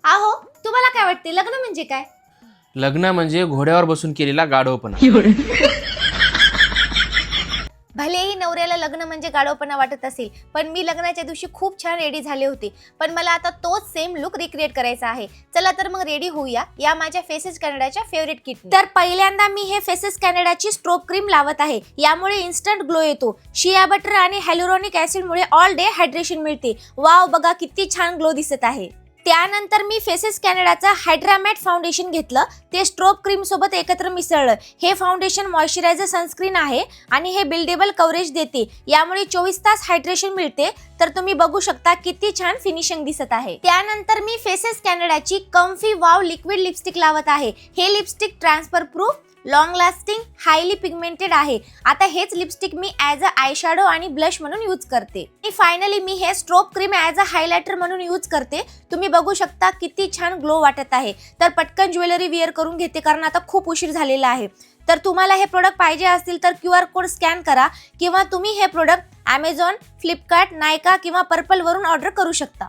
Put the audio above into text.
आहो, तुम्हाला काय वाटते लग्न म्हणजे काय? लग्न म्हणजे घोड्यावर बसून केलेला गाढवपणा. भलेही नवऱ्याला लग्न म्हणजे गाढवपणा वाटत असेल, पण मी लग्नाच्या दिवशी खूप छान रेडी झाले होते. पण मला आता तोच सेम लुक रिक्रिएट करायचा आहे. चला तर मग रेडी होऊया या माझ्या फेसेस कॅनडाच्या फेवरेट किट. तर पहिल्यांदा मी हे फेसेस कॅनडाची स्ट्रोब क्रीम लावत आहे. यामुळे इन्स्टंट ग्लो येतो. शिया बटर आणि हायलुरॉनिक ऍसिडमुळे ऑल डे हायड्रेशन मिळते. वाव, बघा किती छान ग्लो दिसत आहे. त्यानंतर मी फेसेस कॅनडाचा हायड्रा मॅट फाउंडेशन घेतलं. ते स्ट्रोब क्रीम सोबत एकत्र मिसळलं. हे फाउंडेशन मॉइश्चरायझर सनस्क्रीन आहे आणि हे बिल्डेबल कव्हरेज देते. यामुळे 24 तास हायड्रेशन मिळते. तर तुम्ही बघू शकता किती छान फिनिशिंग दिसत आहे. त्यानंतर मी फेसेस कॅनडाची कम्फी वाव लिक्विड लिपस्टिक लावत आहे. हे lipstick transfer proof, long lasting, highly pigmented आहे. आता हेच लिपस्टिक मी ॲज अ आय शॅडो आणि ब्लश म्हणून यूज करते. आणि फायनली मी हे strobe cream as a highlighter म्हणून यूज करते. तुम्ही बघू शकता किती छान ग्लो वाटत आहे. तर पटकन ज्वेलरी वेअर करून घेते कारण आता खूप उशीर झालेला आहे. तर तुम्हाला हे प्रोडक्ट पाहिजे असतील तर QR कोड स्कॅन करा किंवा तुम्ही हे प्रोडक्ट Amazon, फ्लिपकार्ट, नायका किंवा पर्पल वरून ऑर्डर करू शकता.